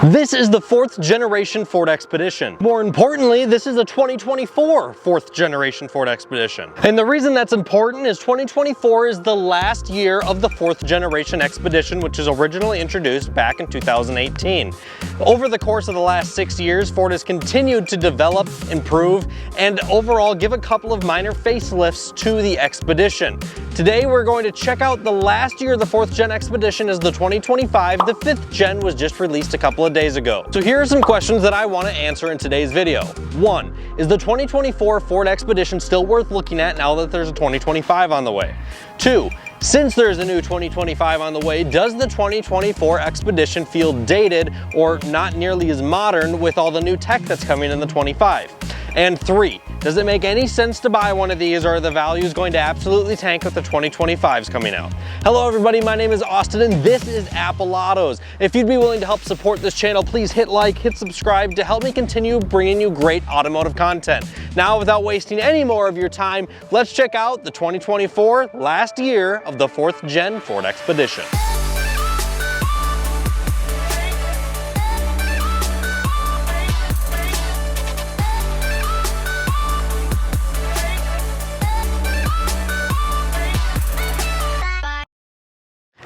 This is the 4th generation Ford Expedition. More importantly, this is a 2024 4th generation Ford Expedition. And the reason that's important is 2024 is the last year of the 4th generation Expedition, which was originally introduced back in 2018. Over the course of the last 6 years, Ford has continued to develop, improve, and overall give a couple of minor facelifts to the Expedition. Today we're going to check out the last year of the 4th gen Expedition as the 2025. The 5th gen was just released a couple of days ago. So here are some questions that I want to answer in today's video. 1. Is the 2024 Ford Expedition still worth looking at now that there's a 2025 on the way? 2. Since there's a new 2025 on the way, does the 2024 Expedition feel dated or not nearly as modern with all the new tech that's coming in the 25? And 3, does it make any sense to buy one of these, or are the values going to absolutely tank with the 2025s coming out? Hello everybody, my name is Austin and this is Apple Autos. If you'd be willing to help support this channel, please hit like, hit subscribe to help me continue bringing you great automotive content. Now, without wasting any more of your time, let's check out the 2024 last year of the 4th gen Ford Expedition.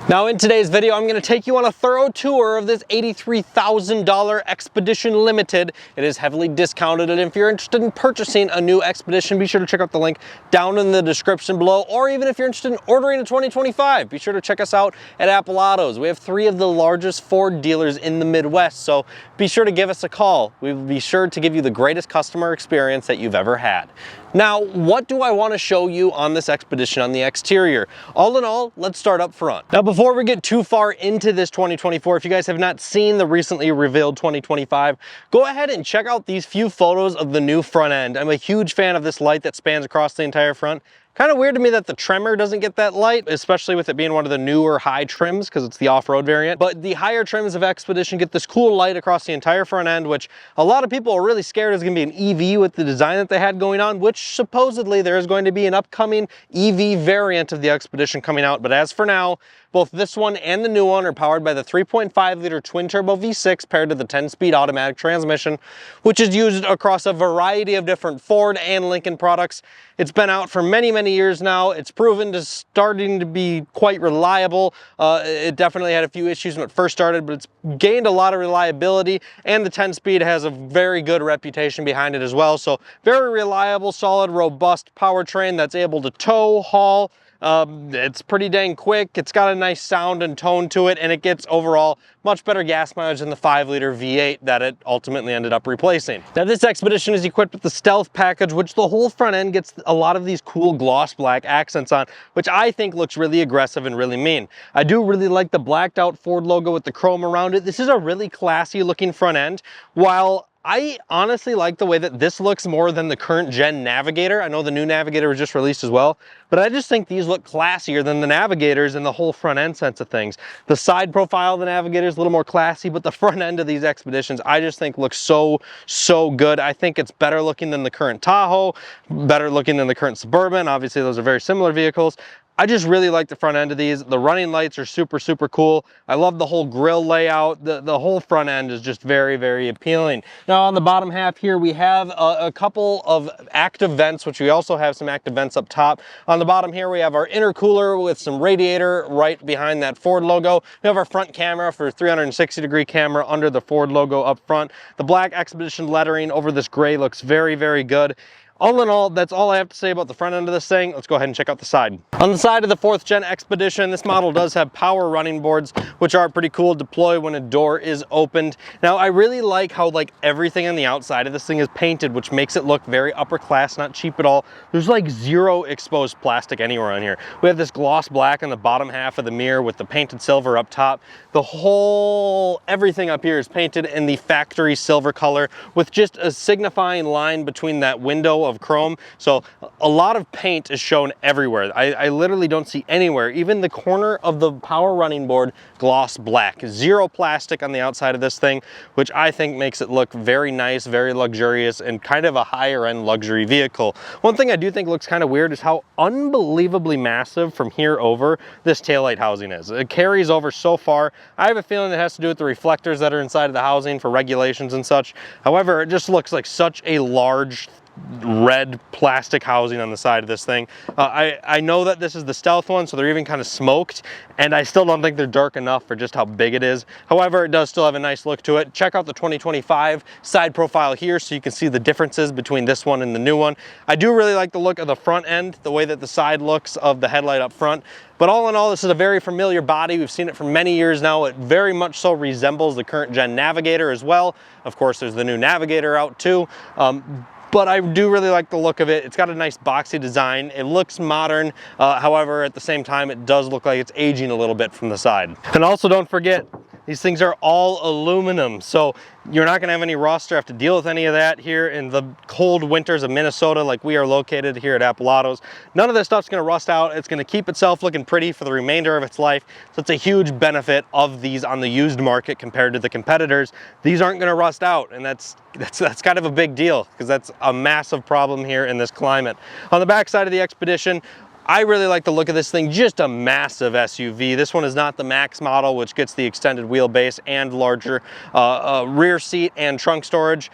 Now in today's video, I'm going to take you on a thorough tour of this $83,000 Expedition Limited. It is heavily discounted, and if you're interested in purchasing a new Expedition, be sure to check out the link down in the description below, or even if you're interested in ordering a 2025, be sure to check us out at Apple Autos. We have 3 of the largest Ford dealers in the Midwest, so be sure to give us a call. We will be sure to give you the greatest customer experience that you've ever had. Now, what do I want to show you on this Expedition on the exterior? All in all, let's start up front. Now, before we get too far into this 2024, if you guys have not seen the recently revealed 2025, go ahead and check out these few photos of the new front end. I'm a huge fan of this light that spans across the entire front. Kind of weird to me that the Tremor doesn't get that light, especially with it being one of the newer high trims because it's the off-road variant. But the higher trims of Expedition get this cool light across the entire front end, which a lot of people are really scared is going to be an EV with the design that they had going on, which supposedly there is going to be an upcoming EV variant of the Expedition coming out. But as for now, both this one and the new one are powered by the 3.5 liter twin turbo V6 paired to the 10-speed automatic transmission, which is used across a variety of different Ford and Lincoln products. It's been out for many years now. It's proven to starting to be quite reliable. It definitely had a few issues when it first started, but it's gained a lot of reliability, and the 10-speed has a very good reputation behind it as well. So very reliable, solid, robust powertrain that's able to tow, haul. It's pretty dang quick. It's got a nice sound and tone to it, and it gets overall much better gas mileage than the 5-liter V8 that it ultimately ended up replacing. Now, this Expedition is equipped with the Stealth package, which the whole front end gets a lot of these cool gloss black accents on, which I think looks really aggressive and really mean. I do really like the blacked out Ford logo with the chrome around it. This is a really classy looking front end, while I honestly like the way that this looks more than the current gen Navigator. I know the new Navigator was just released as well, but I just think these look classier than the Navigators in the whole front end sense of things. The side profile of the Navigator is a little more classy, but the front end of these Expeditions I just think looks so good. I think it's better looking than the current Tahoe, better looking than the current Suburban. Obviously those are very similar vehicles. I just really like the front end of these. The running lights are super cool. I love the whole grille layout. The whole front end is just very appealing. Now on the bottom half here, we have a couple of active vents, which we also have some active vents up top. On the bottom here, we have our intercooler with some radiator right behind that Ford logo. We have our front camera for 360-degree camera under the Ford logo up front. The black Expedition lettering over this gray looks very good. All in all, that's all I have to say about the front end of this thing. Let's go ahead and check out the side. On the side of the 4th gen Expedition, this model does have power running boards, which are pretty cool to deploy when a door is opened. Now, I really like how everything on the outside of this thing is painted, which makes it look very upper class, not cheap at all. There's zero exposed plastic anywhere on here. We have this gloss black on the bottom half of the mirror with the painted silver up top. The whole, everything up here is painted in the factory silver color with just a signifying line between that window row of chrome. So a lot of paint is shown everywhere. I literally don't see anywhere, even the corner of the power running board, gloss black. Zero plastic on the outside of this thing, which I think makes it look very nice, very luxurious, and kind of a higher end luxury vehicle. One thing I do think looks kind of weird is how unbelievably massive from here over this taillight housing is. It carries over so far. I have a feeling it has to do with the reflectors that are inside of the housing for regulations and such. However, it just looks like such a large red plastic housing on the side of this thing. I know that this is the stealth one, so they're even kind of smoked, and I still don't think they're dark enough for just how big it is. However, it does still have a nice look to it. Check out the 2025 side profile here so you can see the differences between this one and the new one. I do really like the look of the front end, the way that the side looks of the headlight up front. But all in all, this is a very familiar body. We've seen it for many years now. It very much so resembles the current gen Navigator as well. Of course, there's the new Navigator out too. But I do really like the look of it. It's got a nice boxy design. It looks modern. However, at the same time, it does look like it's aging a little bit from the side. And also don't forget, these things are all aluminum. So you're not gonna have any rust or have to deal with any of that here in the cold winters of Minnesota like we are located here at Apollotos. None of this stuff's gonna rust out. It's gonna keep itself looking pretty for the remainder of its life. So it's a huge benefit of these on the used market compared to the competitors. These aren't gonna rust out, and that's kind of a big deal because that's a massive problem here in this climate. On the back side of the Expedition, I really like the look of this thing, just a massive SUV. This one is not the Max model, which gets the extended wheelbase and larger rear seat and trunk storage.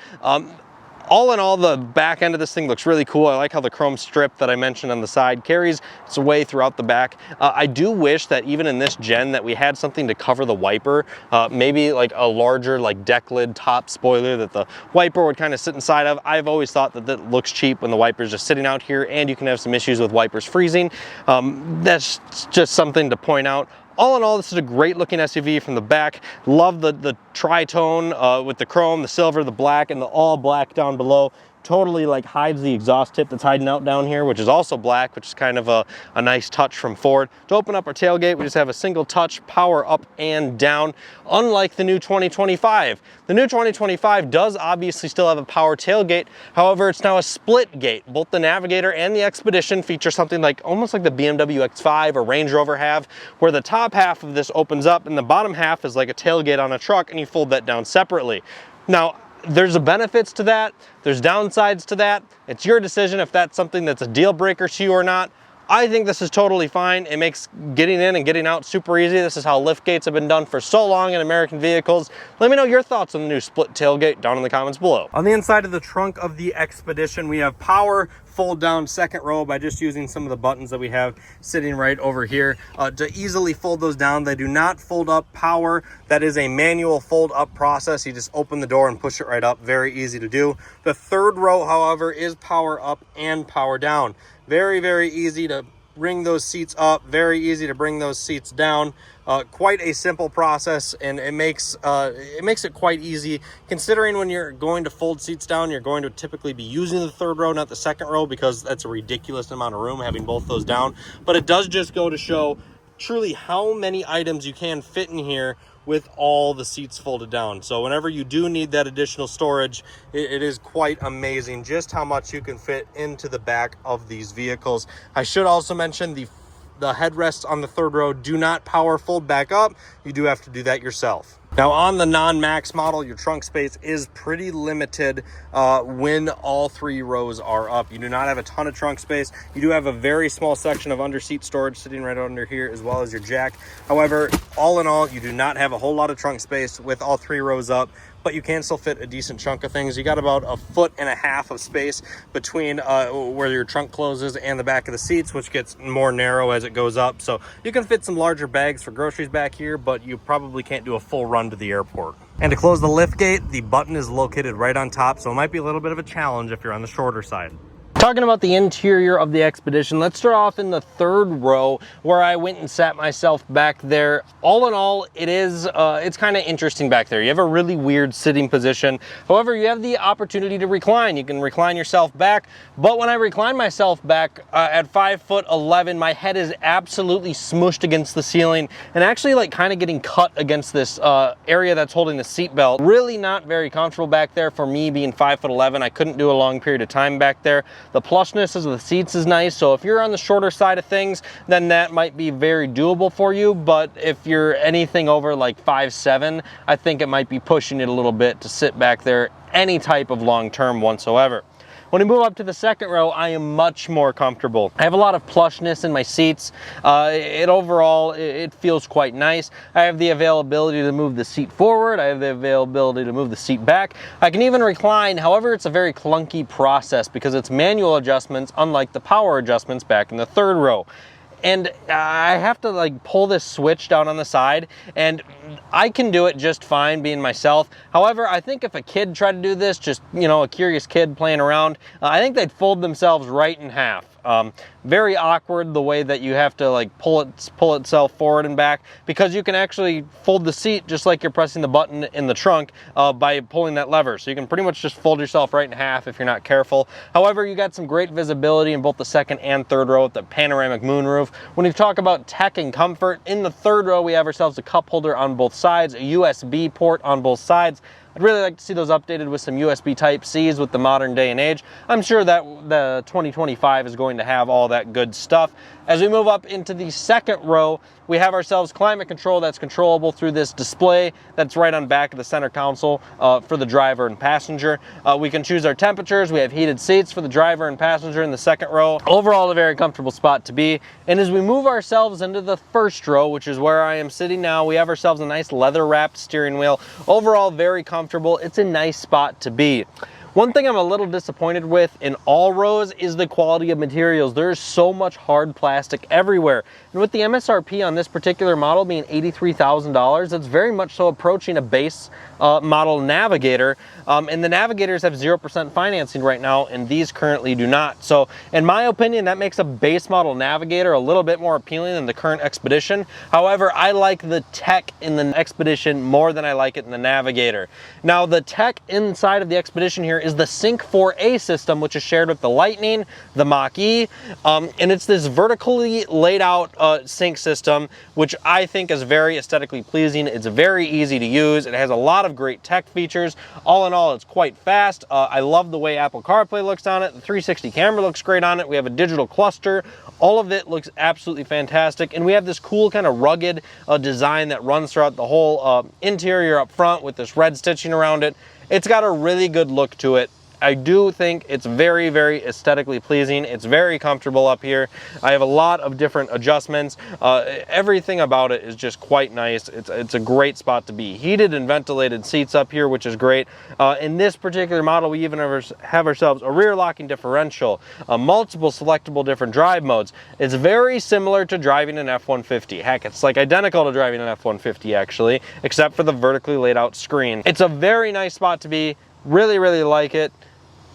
All in all, the back end of this thing looks really cool. I like how the chrome strip that I mentioned on the side carries its way throughout the back. I do wish that even in this gen that we had something to cover the wiper, maybe like a larger like deck lid top spoiler that the wiper would kind of sit inside of. I've always thought that that looks cheap when the wiper's just sitting out here, and you can have some issues with wipers freezing. That's just something to point out. All in all, this is a great looking SUV from the back. Love the tri-tone with the chrome, the silver, the black, and the all black down below. Totally like hides the exhaust tip that's hiding out down here, which is also black, which is kind of a nice touch from Ford. To open up our tailgate, we just have a single touch, power up and down, unlike the new 2025. The new 2025 does obviously still have a power tailgate. However, it's now a split gate. Both the Navigator and the Expedition feature something like almost like the BMW X5 or Range Rover have, where the top half of this opens up and the bottom half is like a tailgate on a truck, and you fold that down separately. Now, there's benefits to that, there's downsides to that. It's your decision if that's something that's a deal breaker to you or not. I think this is totally fine. It makes getting in and getting out super easy. This is how lift gates have been done for so long in American vehicles. Let me know your thoughts on the new split tailgate down in the comments below. On the inside of the trunk of the Expedition, we have power fold down second row by just using some of the buttons that we have sitting right over here to easily fold those down. They do not fold up power. That is a manual fold up process. You just open the door and push it right up. Very easy to do. The third row, however, is power up and power down. Very, very easy to bring those seats up, very easy to bring those seats down. Quite a simple process, and it makes it quite easy considering when you're going to fold seats down, you're going to typically be using the third row, not the second row, because that's a ridiculous amount of room having both those down. But it does just go to show truly how many items you can fit in here with all the seats folded down. So whenever you do need that additional storage, it is quite amazing just how much you can fit into the back of these vehicles. I should also mention the headrests on the third row do not power fold back up. You do have to do that yourself. Now on the non-Max model, your trunk space is pretty limited when all three rows are up. You do not have a ton of trunk space. You do have a very small section of under seat storage sitting right under here, as well as your jack. However, all in all, you do not have a whole lot of trunk space with all three rows up, but you can still fit a decent chunk of things. You got about 1.5 feet of space between where your trunk closes and the back of the seats, which gets more narrow as it goes up. So you can fit some larger bags for groceries back here, but you probably can't do a full run to the airport. And to close the lift gate, the button is located right on top, so it might be a little bit of a challenge if you're on the shorter side. Talking about the interior of the Expedition, let's start off in the third row where I went and sat myself back there. All in all, it's kind of interesting back there. You have a really weird sitting position. However, you have the opportunity to recline. You can recline yourself back, but when I recline myself back at 5'11", my head is absolutely smushed against the ceiling and actually like kind of getting cut against this area that's holding the seat belt. Really not very comfortable back there for me being 5'11". I couldn't do a long period of time back there. The plushness of the seats is nice, so if you're on the shorter side of things, then that might be very doable for you. But if you're anything over like 5'7", I think it might be pushing it a little bit to sit back there any type of long term whatsoever. When we move up to the second row, I am much more comfortable. I have a lot of plushness in my seats. Overall, it feels quite nice. I have the availability to move the seat forward. I have the availability to move the seat back. I can even recline. However, it's a very clunky process because it's manual adjustments, unlike the power adjustments back in the third row. And I have to like pull this switch down on the side, and I can do it just fine being myself. However, I think if a kid tried to do this, just, you know, a curious kid playing around, I think they'd fold themselves right in half. Very awkward the way that you have to like pull itself forward and back, because you can actually fold the seat just like you're pressing the button in the trunk by pulling that lever. So you can pretty much just fold yourself right in half if you're not careful. However, you got some great visibility in both the second and third row with the panoramic moonroof. When you talk about tech and comfort, in the third row we have ourselves a cup holder on both sides, a USB port on both sides. I'd really like to see those updated with some USB Type-Cs with the modern day and age. I'm sure that the 2025 is going to have all that good stuff. As we move up into the second row, we have ourselves climate control that's controllable through this display that's right on back of the center console for the driver and passenger. We can choose our temperatures. We have heated seats for the driver and passenger in the second row. Overall, a very comfortable spot to be. And as we move ourselves into the first row, which is where I am sitting now, we have ourselves a nice leather-wrapped steering wheel. Overall, very comfortable. It's a nice spot to be. One thing I'm a little disappointed with in all rows is the quality of materials. There's so much hard plastic everywhere. And with the MSRP on this particular model being $83,000, it's very much so approaching a base model Navigator. And the Navigators have 0% financing right now, and these currently do not. So in my opinion, that makes a base model Navigator a little bit more appealing than the current Expedition. However, I like the tech in the Expedition more than I like it in the Navigator. Now, the tech inside of the Expedition here is the Sync 4A system, which is shared with the Lightning, the Mach-E, and it's this vertically laid out sync system, which I think is very aesthetically pleasing. It's very easy to use. It has a lot of great tech features. All in all, it's quite fast. I love the way Apple CarPlay looks on it. The 360 camera looks great on it. We have a digital cluster. All of it looks absolutely fantastic. And we have this cool kind of rugged design that runs throughout the whole interior up front with this red stitching around it. It's got a really good look to it. I do think it's very, very aesthetically pleasing. It's very comfortable up here. I have a lot of different adjustments. Everything about it is just quite nice. It's a great spot to be. Heated and ventilated seats up here, which is great. In this particular model, we even have ourselves a rear locking differential, multiple selectable different drive modes. It's very similar to driving an F-150. Heck, it's like identical to driving an F-150 actually, except for the vertically laid out screen. It's a very nice spot to be. Really, really like it.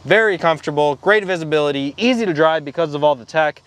Very comfortable, great visibility, easy to drive because of all the tech.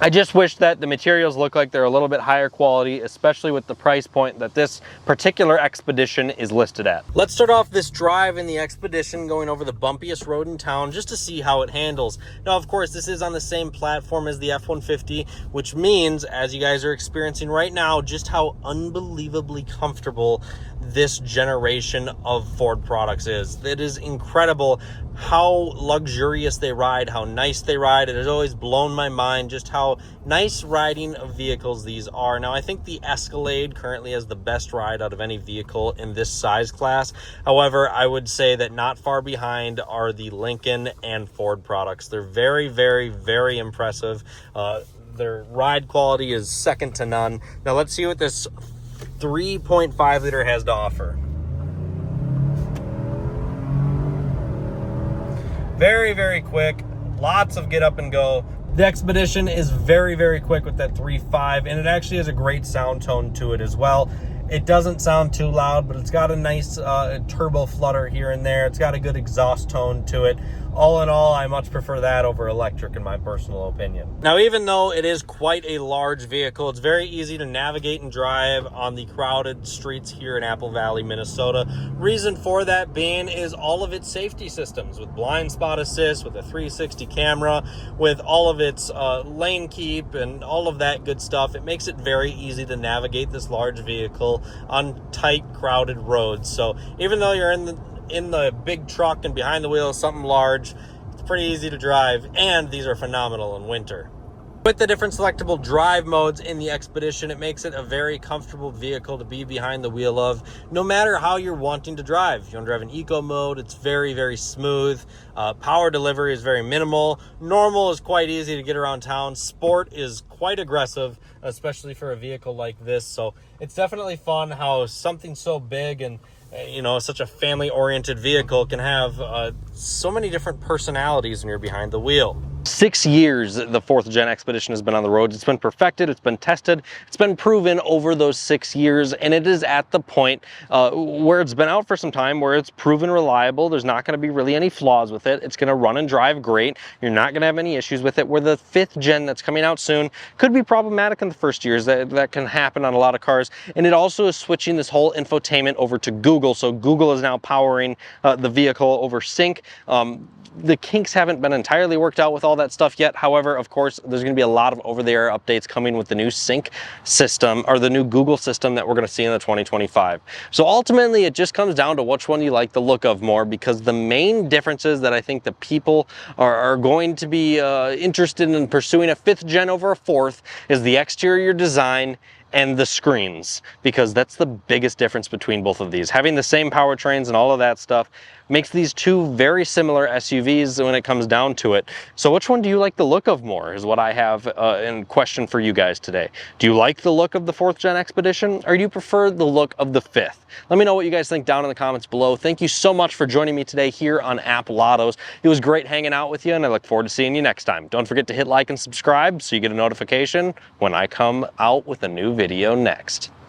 I just wish that the materials look like they're a little bit higher quality, especially with the price point that this particular Expedition is listed at. Let's start off this drive in the Expedition going over the bumpiest road in town just to see how it handles. Now, of course, this is on the same platform as the F-150, which means, as you guys are experiencing right now, just how unbelievably comfortable this generation of Ford products is. It is incredible how luxurious they ride, how nice they ride. It has always blown my mind just how nice riding of vehicles these are. Now, I think the Escalade currently has the best ride out of any vehicle in this size class. However, I would say that not far behind are the Lincoln and Ford products. They're very, very, very impressive. Their ride quality is second to none. Now, let's see what this 3.5 liter has to offer. Very, very quick. Lots of get up and go. The Expedition is very, very quick with that 3.5, and it actually has a great sound tone to it as well. It doesn't sound too loud, but it's got a nice turbo flutter here and there. It's got a good exhaust tone to it. All in all, I much prefer that over electric in my personal opinion. Now, even though it is quite a large vehicle, it's very easy to navigate and drive on the crowded streets here in Apple Valley, Minnesota. Reason for that being is all of its safety systems with blind spot assist, with a 360 camera, with all of its lane keep and all of that good stuff. It makes it very easy to navigate this large vehicle on tight, crowded roads. So even though you're in the big truck and behind the wheel is something large, it's pretty easy to drive, and these are phenomenal in winter. With the different selectable drive modes in the Expedition, it makes it a very comfortable vehicle to be behind the wheel of, no matter how you're wanting to drive. If you want to drive in eco mode, it's very, very smooth. Power delivery is very minimal. Normal is quite easy to get around town. Sport is quite aggressive, especially for a vehicle like this. So it's definitely fun how something so big and such a family-oriented vehicle can have so many different personalities when you're behind the wheel. 6 years the 4th Gen Expedition has been on the roads. It's been perfected, it's been tested, it's been proven over those 6 years, and it is at the point where it's been out for some time, where it's proven reliable. There's not going to be really any flaws with it. It's going to run and drive great. You're not going to have any issues with it. Where the 5th Gen that's coming out soon could be problematic in the first years. That can happen on a lot of cars. And it also is switching this whole infotainment over to Google. So Google is now powering the vehicle over Sync. The kinks haven't been entirely worked out with all that stuff yet. However, of course, there's going to be a lot of over-the-air updates coming with the new Sync system, or the new Google system that we're going to see in the 2025. So ultimately, it just comes down to which one you like the look of more, because the main differences that I think the people are going to be interested in pursuing a 5th Gen over a 4th is the exterior design and the screens, because that's the biggest difference between both of these. Having the same powertrains and all of that stuff makes these two very similar SUVs when it comes down to it. So which one do you like the look of more is what I have in question for you guys today. Do you like the look of the 4th Gen Expedition, or do you prefer the look of the 5th? Let me know what you guys think down in the comments below. Thank you so much for joining me today here on Apple Autos. It was great hanging out with you, and I look forward to seeing you next time. Don't forget to hit like and subscribe so you get a notification when I come out with a new video next.